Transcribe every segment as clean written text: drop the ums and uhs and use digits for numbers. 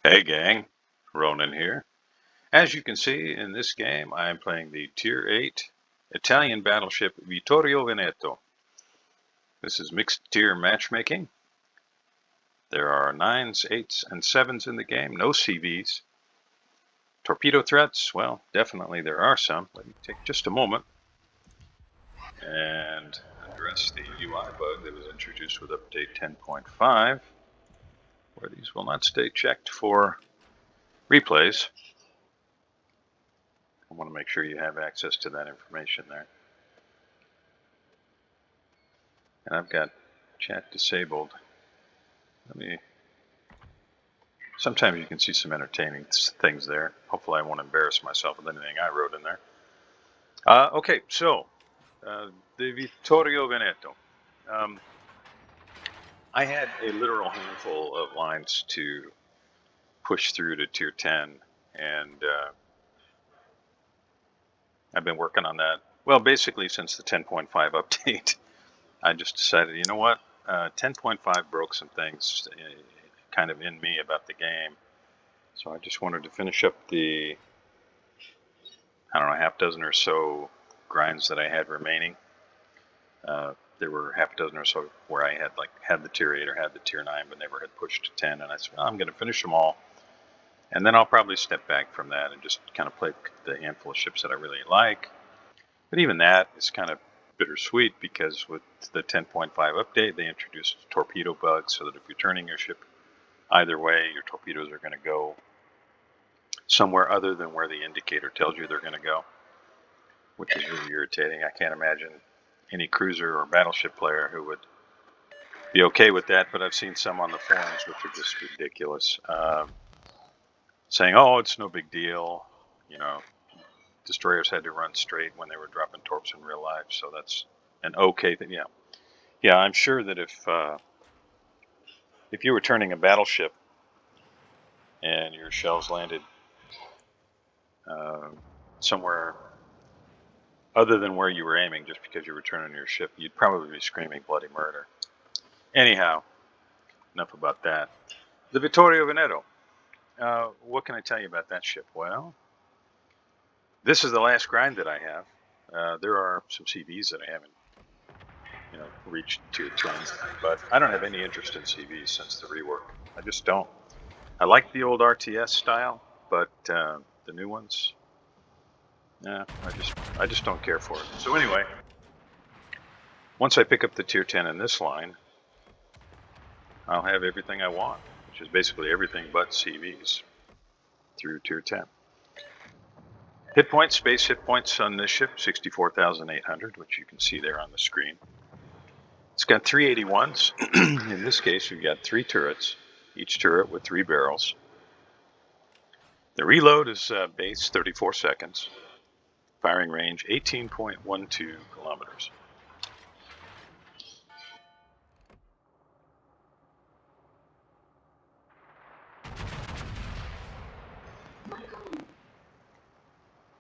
Hey gang, Ronan here. As you can see in this game, I am playing the Tier 8 Italian battleship Vittorio Veneto. This is mixed tier matchmaking. There are 9s, 8s, and 7s in the game, no CVs. Torpedo threats, well, definitely there are some. Let me take just a moment and address the UI bug that was introduced with update 10.5, where these will not stay checked for replays. I want to make sure you have access to that information there. And I've got chat disabled. Sometimes you can see some entertaining things there. Hopefully I won't embarrass myself with anything I wrote in there. Okay, so the Vittorio Veneto. I had a literal handful of lines to push through to Tier 10, and I've been working on that, well, basically since the 10.5 update. I just decided, you know what, 10.5 broke some things kind of in me about the game. So I just wanted to finish up the, I don't know, half dozen or so grinds that I had remaining. There were half a dozen or so where I had the Tier 8 or had the Tier 9, but never had pushed to 10. And I said, well, I'm going to finish them all. And then I'll probably step back from that and just kind of play the handful of ships that I really like. But even that is kind of bittersweet because with the 10.5 update, they introduced a torpedo bug so that if you're turning your ship either way, your torpedoes are going to go somewhere other than where the indicator tells you they're going to go, which is really irritating. I can't imagine any cruiser or battleship player who would be okay with that, but I've seen some on the forums which are just ridiculous, saying, oh, it's no big deal, you know, destroyers had to run straight when they were dropping torps in real life, so that's an okay thing. Yeah, I'm sure that if you were turning a battleship and your shells landed somewhere other than where you were aiming just because you were turning your ship, you'd probably be screaming bloody murder. Anyhow, enough about that. The Vittorio Veneto. What can I tell you about that ship? Well, this is the last grind that I have. There are some CVs that I haven't, reached Tier 10, but I don't have any interest in CVs since the rework. I just don't. I like the old RTS style, but the new ones, yeah, I just don't care for it. So anyway, once I pick up the Tier 10 in this line, I'll have everything I want, which is basically everything but CVs through Tier 10. Hit points, base hit points on this ship, 64,800, which you can see there on the screen. It's got 381s. In this case, we've got 3 turrets, each turret with 3 barrels. The reload is base 34 seconds. Firing range 18.12 kilometers.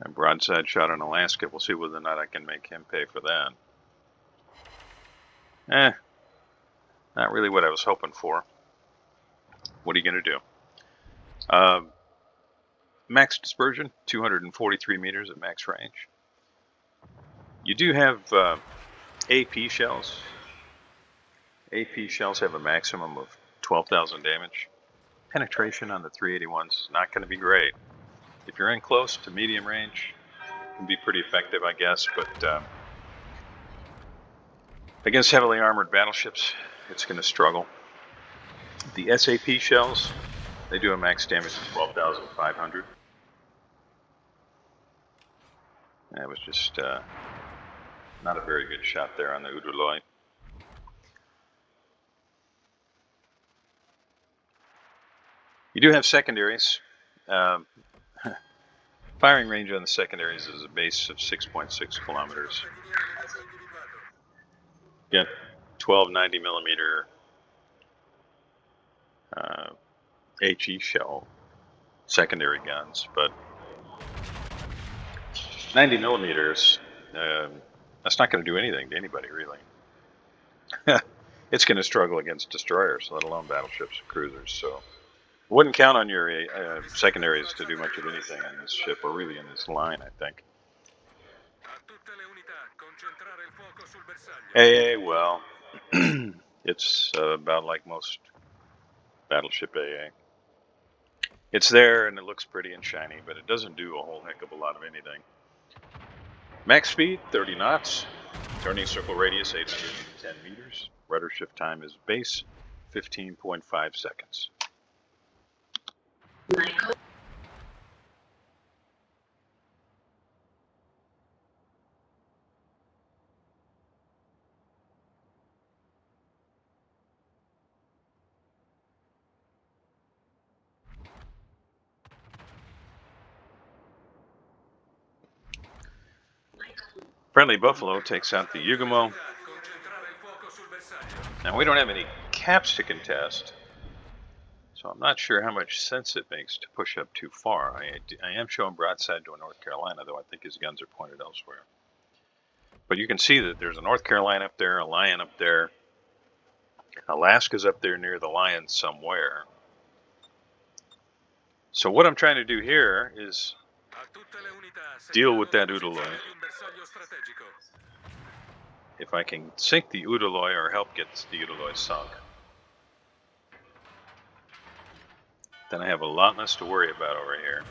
A broadside shot on Alaska. We'll see whether or not I can make him pay for that. Not really what I was hoping for. What are you going to do? Max dispersion, 243 meters at max range. You do have AP shells. AP shells have a maximum of 12,000 damage. Penetration on the 381s is not going to be great. If you're in close to medium range, it can be pretty effective, I guess, but against heavily armored battleships, it's going to struggle. The SAP shells, they do a max damage of 12,500. That was just not a very good shot there on the Udaloy. You do have secondaries. Firing range on the secondaries is a base of 6.6 kilometers. Get 12 90 millimeter HE shell secondary guns, but 90 millimeters, that's not going to do anything to anybody, really. It's going to struggle against destroyers, let alone battleships and cruisers. So Wouldn't count on your secondaries to do much of anything on this ship, or really in this line, I think. AA, well, it's about like most battleship AA. It's there and it looks pretty and shiny, but it doesn't do a whole heck of a lot of anything. Max speed, 30 knots. Turning circle radius, 810 meters. Rudder shift time is base, 15.5 seconds. Friendly Buffalo takes out the Yugumo. Now we don't have any caps to contest, so I'm not sure how much sense it makes to push up too far. I am showing broadside to a North Carolina, though I think his guns are pointed elsewhere. But you can see that there's a North Carolina up there, a Lion up there. Alaska's up there near the Lion somewhere. So what I'm trying to do here is deal with that Udaloy. If I can sink the Udaloy or help get the Udaloy sunk, then I have a lot less to worry about over here.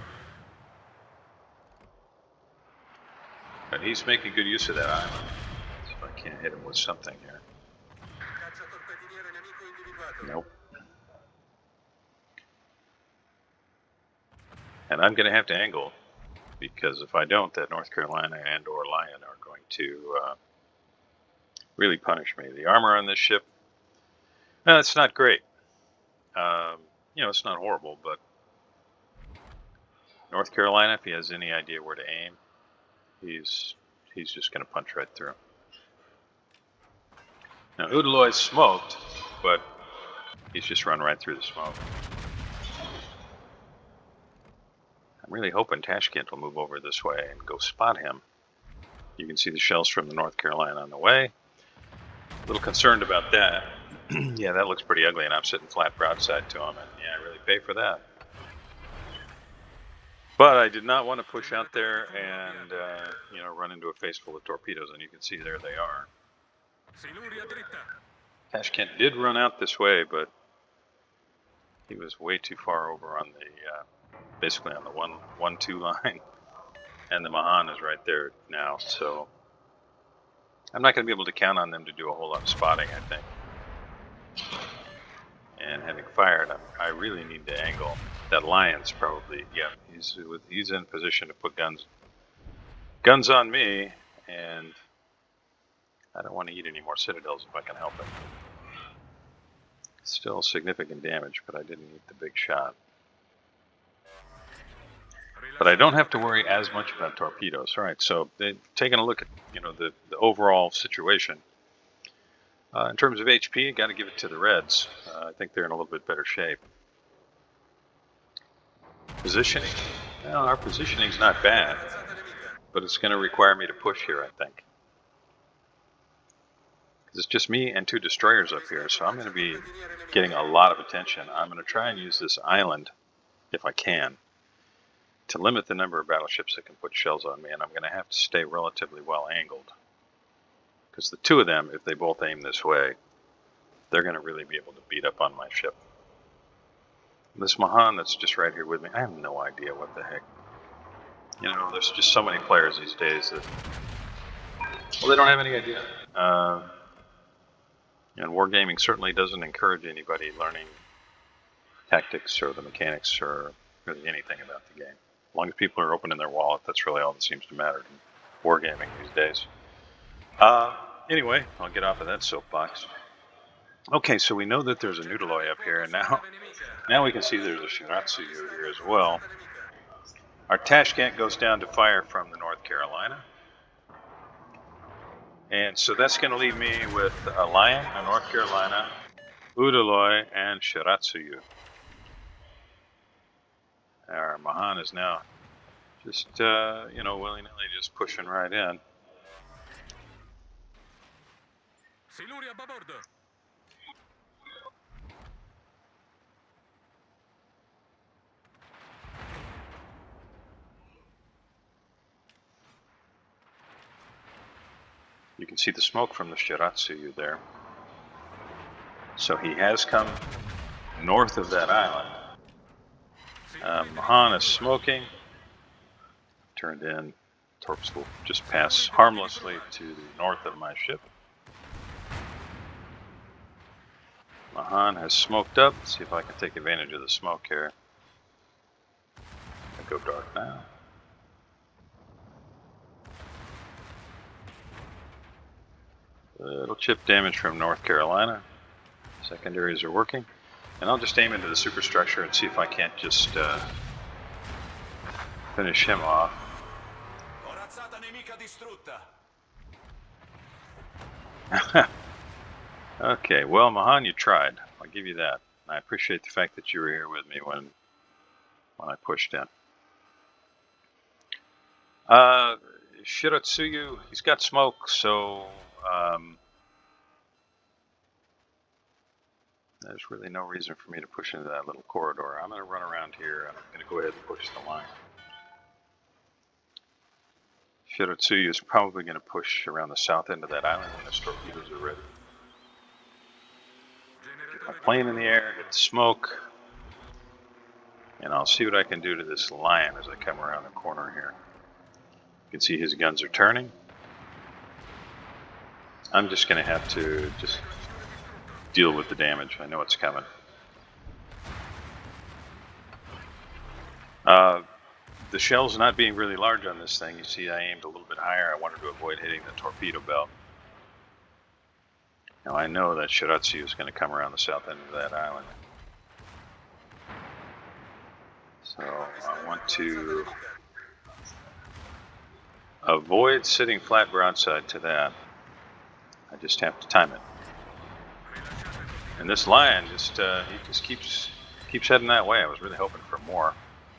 But he's making good use of that island. So I can't hit him with something here. Nope. And I'm going to have to angle, because if I don't, that North Carolina and or Lion are going to really punish me. The armor on this ship, it's not great. You know, it's not horrible, but North Carolina, if he has any idea where to aim, he's just going to punch right through. Now Udaloy's smoked, but he's just run right through the smoke. I'm really hoping Tashkent will move over this way and go spot him. You can see the shells from the North Carolina on the way. A little concerned about that. Yeah, that looks pretty ugly, and I'm sitting flat broadside to him, and yeah, I really pay for that. But I did not want to push out there and you know, run into a face full of torpedoes, and you can see there they are. Tashkent did run out this way, but he was way too far over on the basically on the 1-2 line, and the Mahan is right there now, so I'm not going to be able to count on them to do a whole lot of spotting, I think. And having fired, I really need to angle. That Lion's probably, yeah, he's in position to put guns on me, and I don't want to eat any more citadels if I can help it. Still significant damage, but I didn't eat the big shot. But I don't have to worry as much about torpedoes. All right, so taking a look at, you know, the overall situation. In terms of HP, got to give it to the Reds. I think they're in a little bit better shape. Positioning, well, our positioning's not bad, but it's going to require me to push here, I think. It's just me and 2 destroyers up here, so I'm going to be getting a lot of attention. I'm going to try and use this island, if I can, to limit the number of battleships that can put shells on me, and I'm going to have to stay relatively well angled. Because the 2 of them, if they both aim this way, they're going to really be able to beat up on my ship. This Mahan that's just right here with me, I have no idea what the heck. You know, there's just so many players these days that, well, they don't have any idea. And wargaming certainly doesn't encourage anybody learning tactics or the mechanics or really anything about the game. As long as people are opening their wallet, that's really all that seems to matter in wargaming these days. Anyway, I'll get off of that soapbox. Okay, so we know that there's a Udaloy up here, and now we can see there's a Shiratsuyu here as well. Our Tashkent goes down to fire from the North Carolina. And so that's going to leave me with a Lion, a North Carolina, Udaloy, and Shiratsuyu. Our Mahan is now just, you know, willy-nilly just pushing right in. can see the smoke from the Shiratsuyu there. So he has come north of that island. Mahan is smoking. Turned in. Torps will just pass harmlessly to the north of my ship. Mahan has smoked up. Let's see if I can take advantage of the smoke here. I go dark now. Little chip damage from North Carolina. Secondaries are working. And I'll just aim into the superstructure and see if I can't just finish him off. Okay, well, Mahan, you tried. I'll give you that. I appreciate the fact that you were here with me when I pushed in. Shiratsuyu, he's got smoke, so there's really no reason for me to push into that little corridor. I'm going to run around here, and I'm going to go ahead and push the line. Shiratsuyu is probably going to push around the south end of that island when his torpedoes are ready. Get my plane in the air, hit the smoke, and I'll see what I can do to this lion as I come around the corner here. You can see his guns are turning. I'm just going to have to just deal with the damage. I know it's coming. The shell's not being really large on this thing. You see I aimed a little bit higher. I wanted to avoid hitting the torpedo belt. Now I know that Shiratsuyu is going to come around the south end of that island. So I want to avoid sitting flat broadside to that. I just have to time it. And this lion he just keeps heading that way. I was really hoping for more.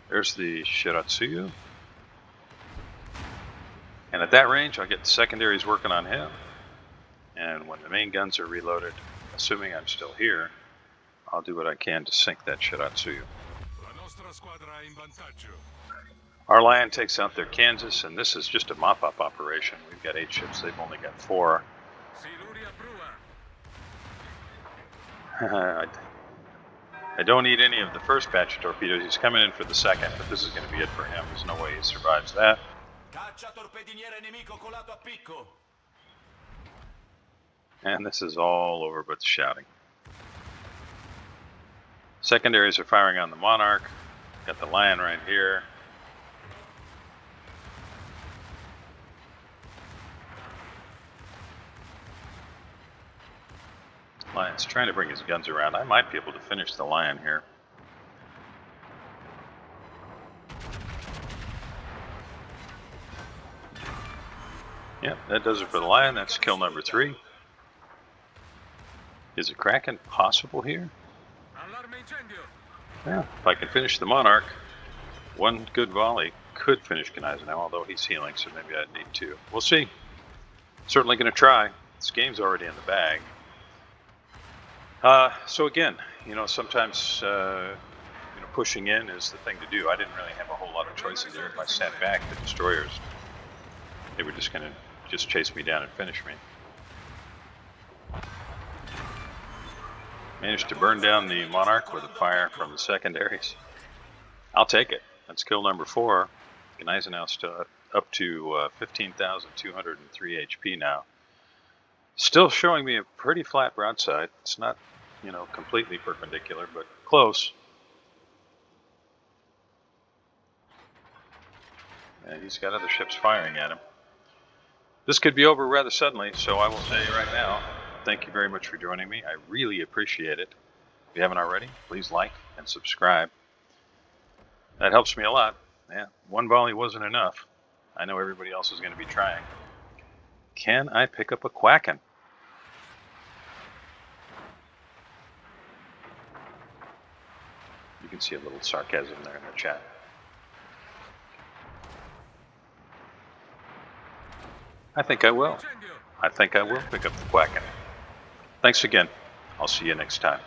There's the Shiratsuyu. And at that range, I'll get the secondaries working on him. And when the main guns are reloaded, assuming I'm still here, I'll do what I can to sink that Shiratsuyu. Our lion takes out their Kansas, and this is just a mop-up operation. We've got 8 ships, they've only got 4. I don't need any of the first batch of torpedoes. He's coming in for the second, but this is going to be it for him. There's no way he survives that. And this is all over but the shouting. Secondaries are firing on the Monarch. Got the Lion right here. Lion's trying to bring his guns around. I might be able to finish the Lion here. Yep, that does it for the Lion. That's kill number 3. Is a Kraken possible here? Yeah, if I can finish the Monarch, one good volley could finish Gneisenau, although he's healing, so maybe I'd need 2. We'll see. Certainly going to try. This game's already in the bag. So again, sometimes pushing in is the thing to do. I didn't really have a whole lot of choices there. If I sat back, the destroyers, they were just going to chase me down and finish me. Managed to burn down the Monarch with a fire from the secondaries. I'll take it. That's kill number 4. Gneisenau's still up to 15,203 HP now. Still showing me a pretty flat broadside. It's not, completely perpendicular, but close. And he's got other ships firing at him. This could be over rather suddenly, so I will say right now, thank you very much for joining me. I really appreciate it. If you haven't already, please like and subscribe. That helps me a lot. Yeah, one volley wasn't enough. I know everybody else is going to be trying. Can I pick up a Kraken? You can see a little sarcasm there in the chat. I think I will. I think I will pick up the Kraken. Thanks again. I'll see you next time.